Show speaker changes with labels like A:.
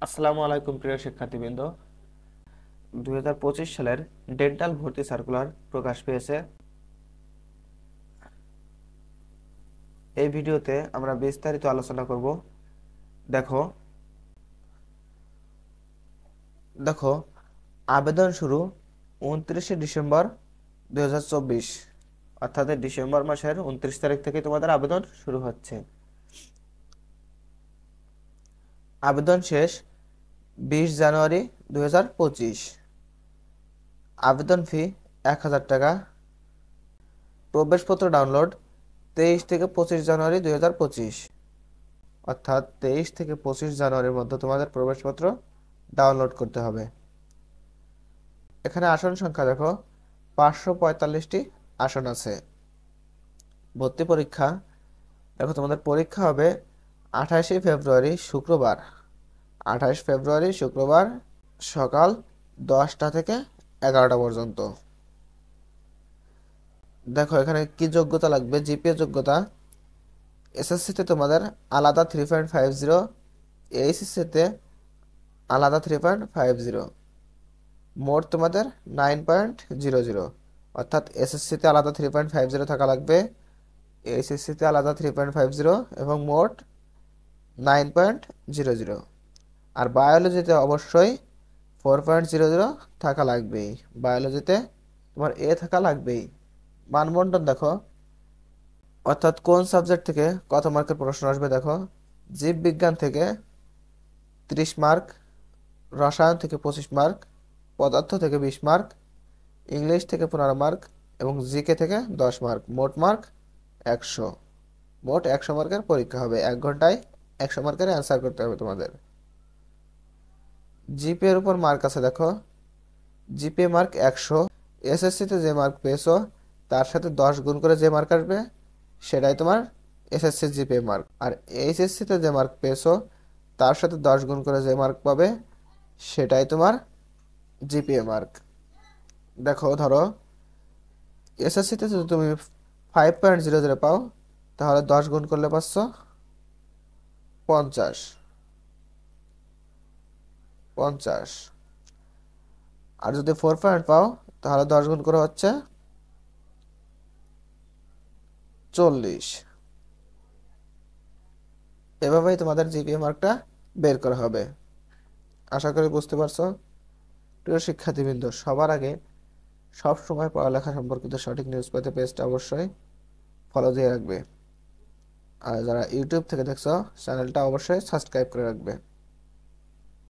A: আসসালামু আলাইকুম প্রিয় শিক্ষার্থীবৃন্দ। 2025 সালের ডেন্টাল ভর্তি সার্কুলার প্রকাশ পেয়েছে। এই ভিডিওতে আমরা বিস্তারিত আলোচনা করব। দেখো দেখো আবেদন শুরু 29শে ডিসেম্বর 2024, অর্থাৎ ডিসেম্বর মাসের 29 তারিখ থেকে তোমাদের আবেদন শুরু হচ্ছে। আবেদন শেষ 20 জানুয়ারি 2025। আবেদন ফি 1000 টাকা। প্রবেশপত্র ডাউনলোড 23 থেকে 25 জানুয়ারি 2025, অর্থাৎ 23 থেকে 25 জানুয়ারির মধ্যে তোমাদের প্রবেশপত্র ডাউনলোড করতে হবে। এখানে আসন সংখ্যা দেখো 545টি আসন আছে। ভর্তি পরীক্ষা দেখো, তোমাদের পরীক্ষা হবে 28 ফেব্রুয়ারি শুক্রবার। 28 ফেব্রুয়ারি শুক্রবার সকাল 10টা থেকে 11টা পর্যন্ত। দেখো এখানে কি যোগ্যতা লাগবে। জিপিএ যোগ্যতা এসএসসিতে তোমাদের আলাদা 3.50, এইচএসসিতে আলাদা 3.50, মোট তোমাদের 9.00, অর্থাৎ এসএসসিতে আলাদা 3.50 থাকা লাগবে, এইচএসসিতে আলাদা 3.50 এবং মোট 9.00। আর বায়োলজিতে অবশ্যই 4.00 থাকা লাগবেই। বায়োলজিতে তোমার এ থাকা লাগবেই। মানবন্টন দেখো, অর্থাৎ কোন সাবজেক্ট থেকে কত মার্কের প্রশ্ন আসবে। দেখো জীববিজ্ঞান থেকে 30 মার্ক, রসায়ন থেকে 25 মার্ক, পদার্থ থেকে 20 মার্ক, ইংলিশ থেকে 15 মার্ক এবং জিকে থেকে 10 মার্ক, মোট মার্ক 100। মোট 100 মার্কের পরীক্ষা হবে। 1 ঘন্টায় 100 মার্কের অ্যান্সার করতে হবে তোমাদের। জিপি এর উপর মার্ক আছে দেখো, জিপি মার্ক 100। এসএসসিতে যে মার্ক পেয়েছো তার সাথে 10 গুণ করে যে মার্ক আসবে সেটাই তোমার এসএসসি জিপিএ মার্ক। আর এইচএসসিতে যে মার্ক পেয়েছো তার সাথে 10 গুণ করে যে মার্ক পাবে সেটাই তোমার জিপিএ মার্ক। দেখো ধরো এসএসসিতে যদি তুমি 5.00 পাও তাহলে 10 গুণ করলে পাচ্ছ 50। আর যদি 4 পয়েন্ট পাও তাহলে 10 গুণ করে হচ্ছে 40। এভাবেই তোমাদের জিপিএ মার্কটা বের করা হবে। আশা করি বুঝতে পারছো। প্রিয় শিক্ষার্থীবৃন্দ, সবার আগে সব সময় পড়ালেখা সম্পর্কিত সঠিক নিউজ পেতে পেজটা অবশ্যই ফলো দিয়ে রাখবে। আর যারা ইউটিউব থেকে দেখছো চ্যানেলটা অবশ্যই সাবস্ক্রাইব করে রাখবে।